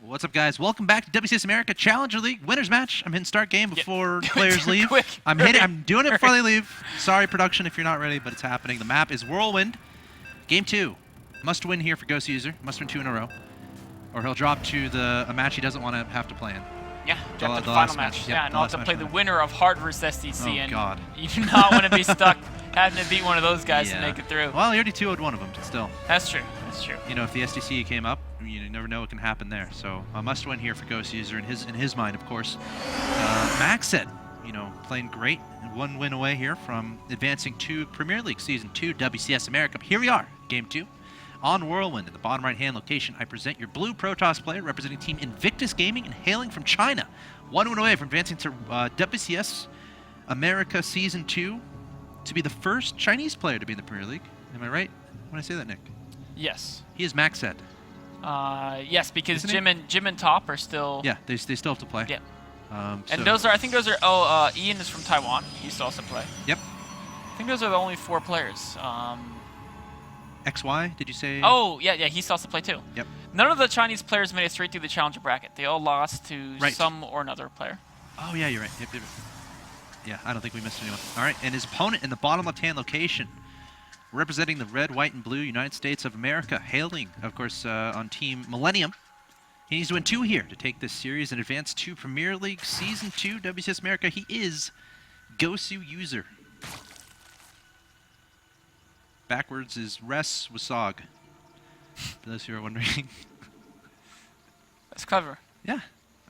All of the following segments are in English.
What's up, guys? Welcome back to WCS America Challenger League Winners Match. I'm hitting start game before players leave. Quick, I'm doing it before they leave. Sorry, production, if you're not ready, but it's happening. The map is Whirlwind. Game 2. Must win here for Goswser. Must win 2 in a row, or he'll drop to a match he doesn't want to have to play in. Yeah, drop to the final match. Yep, yeah, and I'll have to play the winner of Hard vs. STC. Oh, and God. You do not want to be stuck having to beat one of those guys to make it through. Well, he already 2-0'd one of them, but still. That's true. That's true. You know, if the STC came up, you never know what can happen there. So a must win here for Goswser in his mind, of course. MacSed, you know, playing great. 1 win away here from advancing to Premier League Season 2 WCS America. Here we are, Game 2. On Whirlwind, in the bottom right-hand location, I present your blue Protoss player representing Team Invictus Gaming and hailing from China. 1 win away from advancing to WCS America Season 2 to be the first Chinese player to be in the Premier League. Am I right when I say that, Nick? Yes. He is MacSed. Yes, because Jim and Top are still. Yeah, they still have to play. Yeah. So And those are, I think those are. Oh, Ian is from Taiwan. He used to also play. Yep. I think those are the only 4 players. XY, did you say? Oh, yeah, he used to also play too. Yep. None of the Chinese players made it straight through the challenger bracket. They all lost to some or another player. Oh, yeah, you're right. Yep. Yeah, I don't think we missed anyone. All right, and his opponent in the bottom left-hand location, representing the red, white, and blue United States of America, hailing, of course, on Team Millennium. He needs to win 2 here to take this series and advance to Premier League Season 2 WCS America. He is Goswser. Backwards is Res Wasog, for those who are wondering. That's clever. Yeah.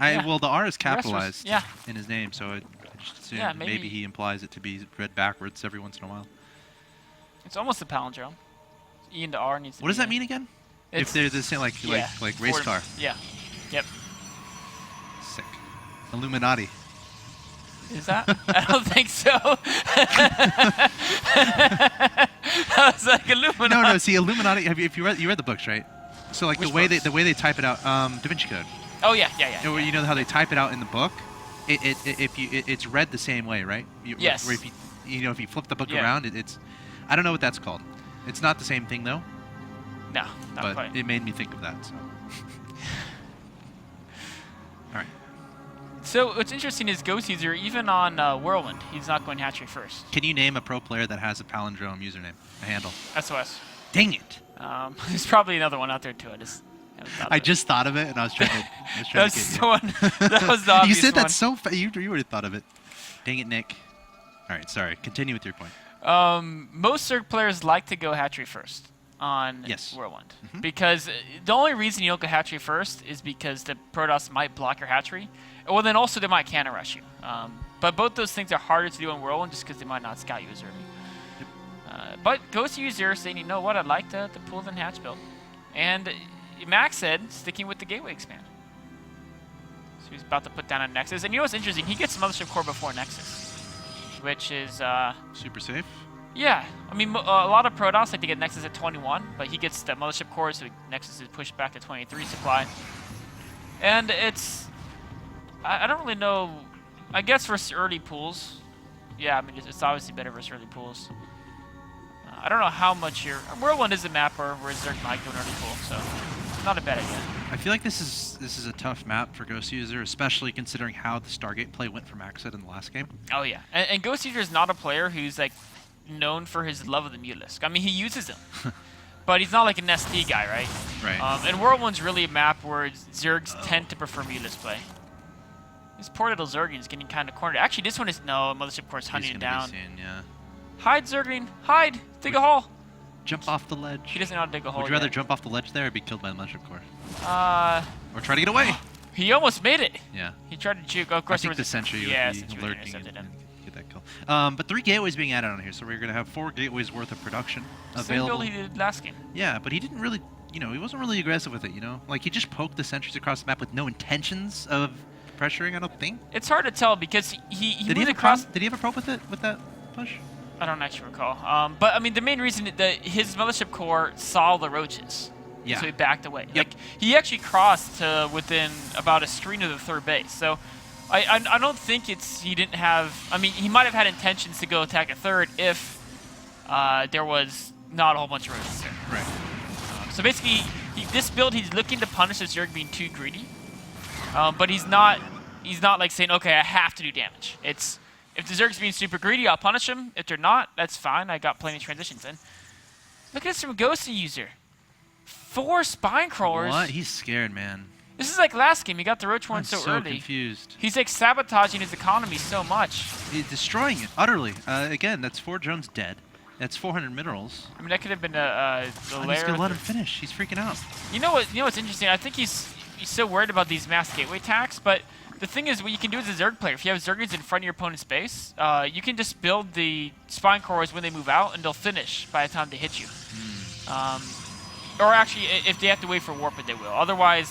Well, the R is capitalized yeah. in his name, so I just assumed maybe he implies it to be read backwards every once in a while. It's almost a palindrome. E into R needs to What does that mean again? If they're the same, like race car. Yeah. Yep. Sick. Illuminati. Is that? I don't think so. I was like Illuminati. No. See, Illuminati. You read the books, right? So like the way they type it out, Da Vinci Code. Oh yeah. You know how they type it out in the book? It's read the same way, right? Yes. Where if you flip the book around, it's I don't know what that's called. It's not the same thing though. No, not quite. But it made me think of that. So. All right. So what's interesting is Goswser, even on Whirlwind, he's not going hatchery first. Can you name a pro player that has a palindrome username, a handle? SOS. Dang it! There's probably another one out there too. I just thought of it, and I was trying to. That was the obvious You said one. that so fast. You already thought of it. Dang it, Nick. All right, sorry. Continue with your point. Most Zerg players like to go hatchery first on Whirlwind. Because the only reason you don't go hatchery first is because the Protoss might block your hatchery. Well, then also they might counter rush you. But both those things are harder to do on Whirlwind just because they might not scout you as early. But Goswser saying, you know what, I'd like to pull the hatch build. And MacSed sticking with the gateway expand. So he's about to put down a Nexus. And you know what's interesting? He gets Mothership Core before Nexus, which is super safe. Yeah, I mean a lot of Protoss like to get Nexus at 21, but he gets the Mothership Core, so Nexus is pushed back to 23 supply. And it's I don't really know. I guess versus early pools, yeah, I mean it's obviously better versus early pools. I don't know how much Whirlwind is a map where Zerg might go an early pool, so not a bad idea. I feel like this is a tough map for Goswser, especially considering how the Stargate play went for MacSed in the last game. Oh yeah, and Goswser is not a player who's like known for his love of the Mutalisk. I mean, he uses them, but he's not like an ST guy, right? Right. And Whirlwind's really a map where Zergs tend to prefer Mutalisk play. This poor little Zergling's getting kind of cornered. Actually, this one is Mothership Core's hunting him down. Yeah. Hide, Zergling, hide! Dig a hole. Jump off the ledge. He doesn't know how to dig a hole. Would you rather jump off the ledge there or be killed by the Mothership Core? Or try to get away. He almost made it. Yeah. He tried to juke. Of course, I think the sentry would be lurking and get that kill. But 3 gateways being added on here, so we're going to have 4 gateways worth of production available. Same build he did last game. Yeah, but he didn't really, he wasn't really aggressive with it, Like, he just poked the sentries across the map with no intentions of pressuring, I don't think. It's hard to tell because he did he have across. Did he have a probe with it, with that push? I don't actually recall. But I mean, the main reason that his Mothership Core saw the roaches, so he backed away. Yep. Like he actually crossed to within about a screen of the 3rd base. So I don't think he didn't have. I mean, he might have had intentions to go attack a 3rd if there was not a whole bunch of roaches there. Right. So basically, this build he's looking to punish the Zerg being too greedy. But he's not like saying, okay, I have to do damage. It's if the Zerg's being super greedy, I'll punish him. If they're not, that's fine. I got plenty of transitions in. Look at this from Goswser. 4 spine crawlers. What? He's scared, man. This is like last game. He got the Roach one so early. Confused. He's like sabotaging his economy so much. He's destroying it utterly. Again, that's 4 drones dead. That's 400 minerals. I mean, that could have been the lair. He's gonna let him finish. He's freaking out. You know what? You know what's interesting? I think he's so worried about these mass gateway attacks, but the thing is, what you can do as a Zerg player, if you have Zergers in front of your opponent's base, you can just build the spine cores when they move out, and they'll finish by the time they hit you. Or actually, if they have to wait for warp, they will. Otherwise,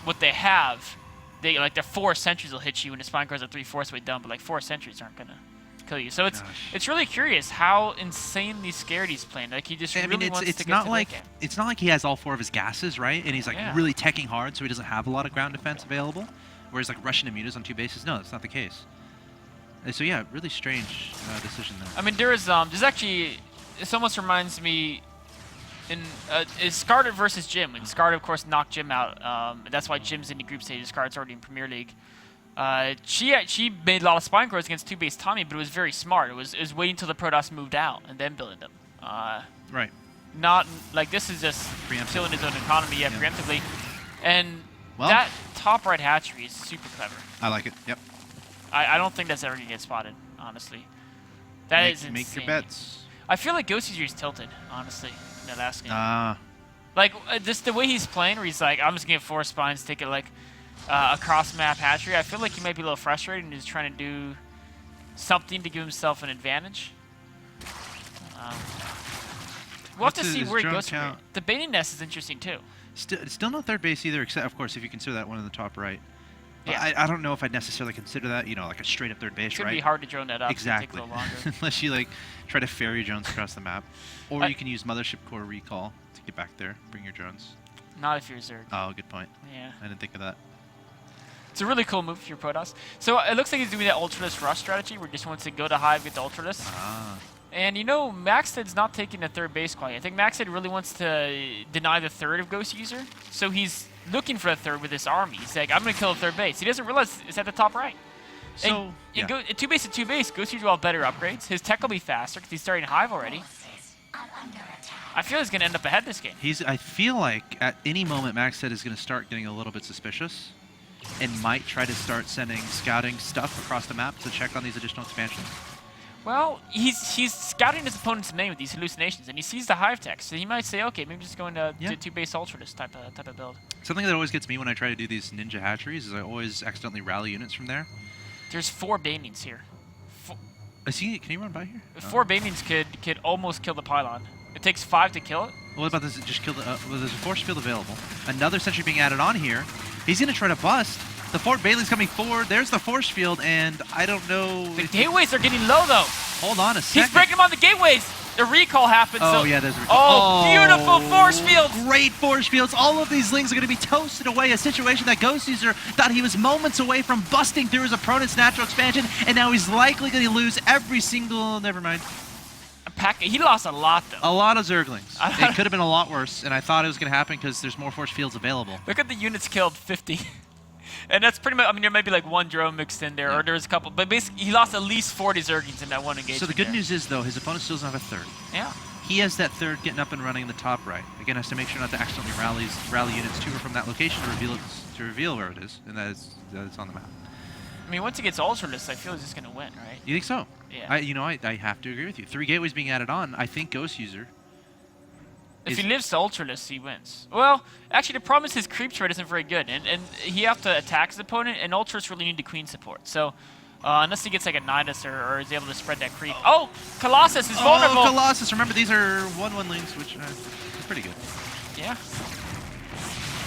what they have, their 4 sentries will hit you, and the spine cores are 3/4 way done, but like 4 sentries aren't gonna kill you. So it's really curious how insanely scared he's playing. Like he just really wants to get to the game. It's not like he has all 4 of his gases, right? And he's like really teching hard, so he doesn't have a lot of ground defense available. Whereas like Russian immunities on 2 bases, no, that's not the case. And so yeah, really strange decision there. I mean, there's actually, this almost reminds me, is Scarlet versus Jim. And Scarlet, of course, knocked Jim out. That's why Jim's in the group stage. Scarlet's already in Premier League. She made a lot of spine cores against 2-base Tommy, but it was very smart. It was waiting until the Protoss moved out and then building them. Right. Not like this is just killing his own economy, preemptively. And that top right hatchery is super clever. I like it. Yep. I don't think that's ever gonna get spotted, honestly. That is insane. Make your bets. I feel like Goswser is tilted, honestly, in that last game. Like just the way he's playing, where he's like, I'm just gonna get 4 spines, take it like a cross-map hatchery. I feel like he might be a little frustrated and he's trying to do something to give himself an advantage. We'll have to see where he goes from here. The baiting nest is interesting too. Still no 3rd base either, except of course if you consider that one in the top right. Yeah. I don't know if I'd necessarily consider that, like a straight up 3rd base, it's gonna be hard to drone that up. Exactly. Take a little longer. Unless you like try to ferry drones across the map, or you can use Mothership Core recall to get back there, bring your drones. Not if you're Zerg. Oh, good point. Yeah. I didn't think of that. It's a really cool move for your Protoss. So it looks like he's doing that Ultralisk rush strategy, where he just wants to go to hive, get the Ultralisk. And MacSed's not taking the 3rd base quite. I think MacSed really wants to deny the 3rd of Goswser, so he's looking for a 3rd with this army. He's like, I'm going to kill the 3rd base. He doesn't realize it's at the top right. So, and 2 base to 2 base, Goswser will have better upgrades. His tech will be faster because he's starting hive already. I feel he's going to end up ahead this game. I feel like at any moment MacSed is going to start getting a little bit suspicious and might try to start sending scouting stuff across the map to check on these additional expansions. Well, he's scouting his opponent's name with these hallucinations, and he sees the hive tech, so he might say, okay, maybe just go into 2-base Ultralisk type of build. Something that always gets me when I try to do these ninja hatcheries is I always accidentally rally units from there. There's 4 banings here. I see. Can you run by here? 4 banings could almost kill the pylon. It takes 5 to kill it. What about this? Just kill the. Well, there's a force field available. Another sentry being added on here. He's gonna try to bust. The Fort Bailey's coming forward. There's the force field, and I don't know. The gateways are getting low, though. Hold on a second. He's breaking them on the gateways. The recall happens. Oh, so yeah, there's a recall. Oh, beautiful force fields. Great force fields. All of these lings are going to be toasted away. A situation that Goswser thought he was moments away from busting through his opponent's natural expansion, and now he's likely going to lose every single. Never mind. He lost a lot, though. A lot of Zerglings. It could have been a lot worse, and I thought it was going to happen because there's more force fields available. Look at the units killed, 50. And that's pretty much, I mean, there might be like 1 drone mixed in there, or there's a couple, but basically he lost at least 40 Zerglings in that one engagement. So the good news is, though, his opponent still doesn't have a 3rd. Yeah. He has that 3rd getting up and running in the top right. Again, has to make sure not to accidentally rally units to or from that location to reveal where it is, and that it's on the map. I mean, once he gets Ultralisk, I feel he's just going to win, right? You think so? Yeah. I have to agree with you. 3 gateways being added on. I think Goswser. If he lives to Ultralisk, he wins. Well, actually, the problem is his creep trade isn't very good, and he have to attack his opponent, and Ultralisk really need to queen support. So, unless he gets like a Nidus or is able to spread that creep. Oh, Colossus is vulnerable. Oh, Colossus. Remember, these are 1/1 links, which is pretty good. Yeah.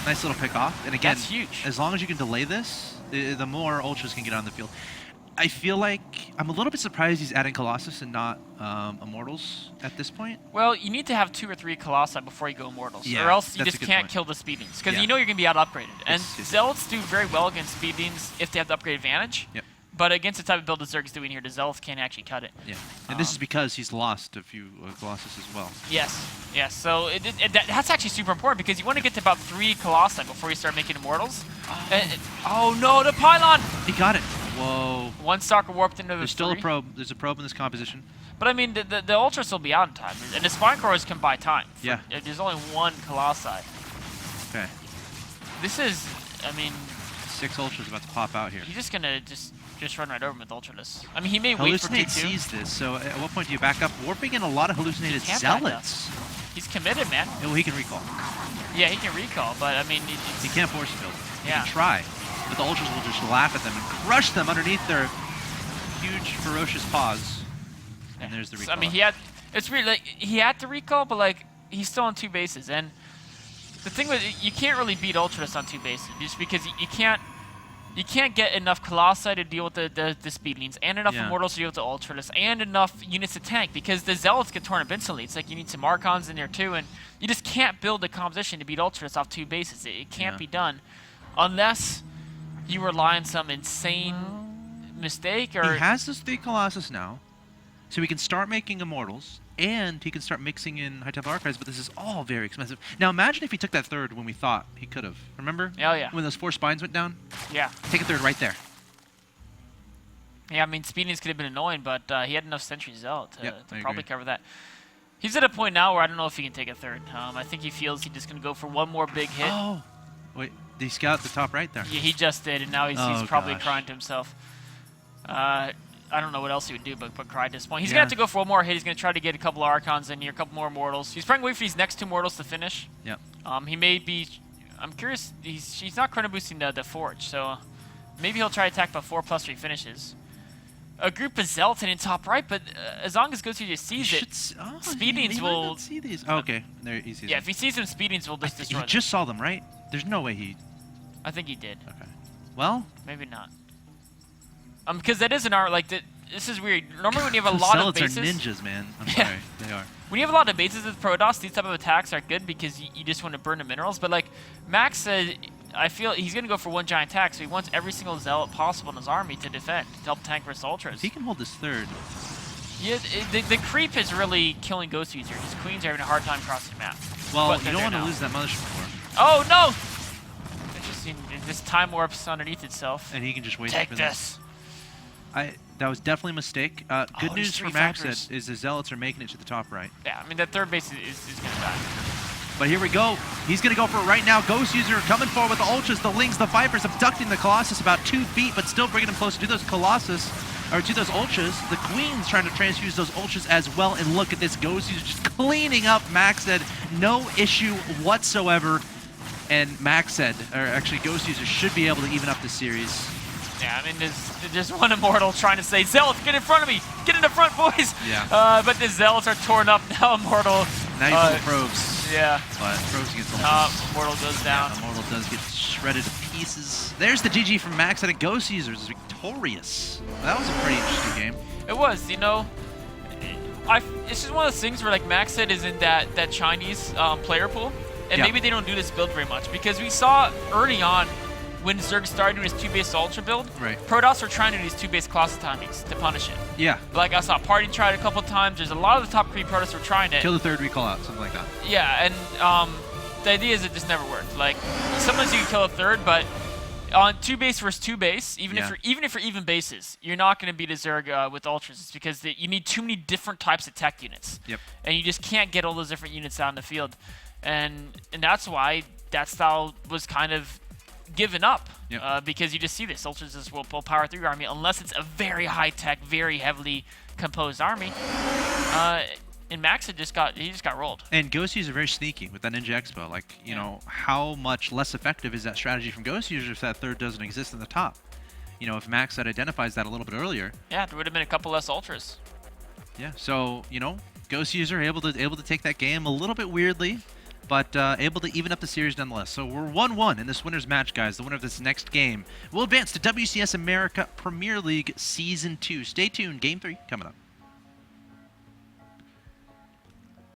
Nice little pick off. And again, that's huge. As long as you can delay this, the more Ultras can get on the field. I feel like I'm a little bit surprised he's adding Colossus and not Immortals at this point. Well, you need to have 2 or 3 Colossi before you go Immortals, yeah, or else you just can't kill the speed beams, because you know you're going to be out-upgraded. And Zealots do very well against speed beams if they have the upgrade advantage. Yep. But against the type of build that Zerg's doing here, the Zealots can't actually cut it. Yeah, and this is because he's lost a few Colossus as well. Yes, yes. So that's actually super important because you want to get to about 3 Colossi before you start making Immortals. Oh no, the Pylon! He got it. Whoa. 1 Stalker warped into the There's still a probe. There's a probe in this composition. But I mean, the Ultras will be out in time, and the Spine Cores can buy time. Yeah. There's only 1 Colossi. Okay. This is, I mean... 6 Ultras about to pop out here. He's just gonna just run right over him with Ultraless. I mean, he may wait for T2. Hallucinate sees this, so at what point do you back up? Warping in a lot of hallucinated Zealots. He's committed, man. Yeah, well, he can recall. Yeah, he can recall, but I mean... He can't force build. He Yeah. can try, but the Ultras will just laugh at them and crush them underneath their huge, ferocious paws. And there's the recall. I mean, it's weird, like, he had to recall, but, like, he's still on 2 bases, and the thing with you can't really beat Ultras on 2 bases, just because you can't get enough Colossi to deal with the speedlings, and enough Immortals to deal with the Ultras, and enough units to tank, because the Zealots get torn up instantly. It's like you need some Archons in there too, and you just can't build a composition to beat Ultras off 2 bases. It can't be done unless you rely on some insane mistake. Or he has those 3 Colossus now, so he can start making Immortals, and he can start mixing in high-tempo archives, but this is all very expensive. Now imagine if he took that 3rd when we thought he could have. Remember? Oh, yeah. When those 4 spines went down? Yeah. Take a 3rd right there. Yeah, I mean, speedings could have been annoying, but he had enough Sentry Zealot to probably agree. cover that. He's at a point now where I don't know if he can take a 3rd. I think he feels he's just going to go for 1 more big hit. Oh! Wait, did he scout the top right there? Yeah, he just did, and now he's probably crying to himself. I don't know what else he would do but cry at this point. He's going to have to go for 1 more hit. He's going to try to get a couple of Archons in here, a couple more Immortals. He's probably waiting for these next 2 Immortals to finish. Yep. He may be... I'm curious. He's not chrono boosting the Forge, so maybe he'll try to attack by 4 plus 3 finishes. A group of Zealots in top right, but as long as Goswser just sees it, Speedings will... Not see these. Oh, okay. There, he sees them. if he sees them, Speedings will just destroy them. He just saw them, right? There's no way he... I think he did. Okay. Well... Maybe not. Because that is an art, like... This is weird. Normally when you have a lot of bases... Zealots are ninjas, man. I'm sorry. They are. When you have a lot of bases with Protoss, these type of attacks are good because you just want to burn the minerals. But like Max said, I feel he's going to go for 1 giant attack, so he wants every single Zealot possible in his army to defend, to help tank versus Ultras. If he can hold this 3rd... Yeah, the creep is really killing Goswser. His queens are having a hard time crossing the map. Well, you don't want to lose that Mothership for. Oh, no! Interesting. This time warps underneath itself. And he can just wait Take for this. That was definitely a mistake. Good news for MacSed is the Zealots are making it to the top right. Yeah, I mean, that 3rd base is going to die. But here we go. He's going to go for it right now. Goswser coming forward with the Ultras, the Lings, the Vipers, abducting the Colossus about 2 feet, but still bringing him closer to those Colossus, or to those Ultras. The Queen's trying to transfuse those Ultras as well, and look at this. Goswser just cleaning up MacSed. No issue whatsoever. And MacSed, or actually Goswser, should be able to even up the series. Yeah, I mean, there's just 1 Immortal trying to say, Zealots, get in front of me! Get in the front, boys! Yeah. But the Zealots are torn up now. Immortal. Now you probes. Yeah. But probes against Ultras. Immortal goes down. Yeah, Immortal does get shredded to pieces. There's the GG from MacSed, and Goswser is victorious. That was a pretty interesting game. It was, you know. It's just one of those things where like MacSed is in that Chinese player pool, and maybe they don't do this build very much because we saw early on when Zerg started doing his 2-base Ultra build, Protoss were trying to do these 2-base Colossus timings to punish it. Yeah. Like I saw Party try it a couple times. There's a lot of the top creep Protoss were trying it. Kill the 3rd, recall out, something like that. Yeah, and the idea is it just never worked. Like sometimes you can kill a 3rd, but on 2-base versus 2-base, even if you're even bases, you're not going to beat a Zerg with Ultras. It's because you need too many different types of tech units. Yep. And you just can't get all those different units out in the field, and that's why that style was kind of given up. Because you just see this. Ultras just will power through your army unless it's a very high-tech, very heavily composed army. And MacSed just got rolled. And Goswser are very sneaky with that Ninja Expo. Like, you know, how much less effective is that strategy from Goswser if that 3rd doesn't exist in the top? You know, if MacSed identifies that a little bit earlier. Yeah, there would have been a couple less Ultras. Yeah, so, you know, Goswser able to take that game a little bit weirdly, but able to even up the series nonetheless. So we're 1-1 in this winner's match, guys. The winner of this next game will advance to WCS America Premier League Season 2. Stay tuned. Game 3 coming up.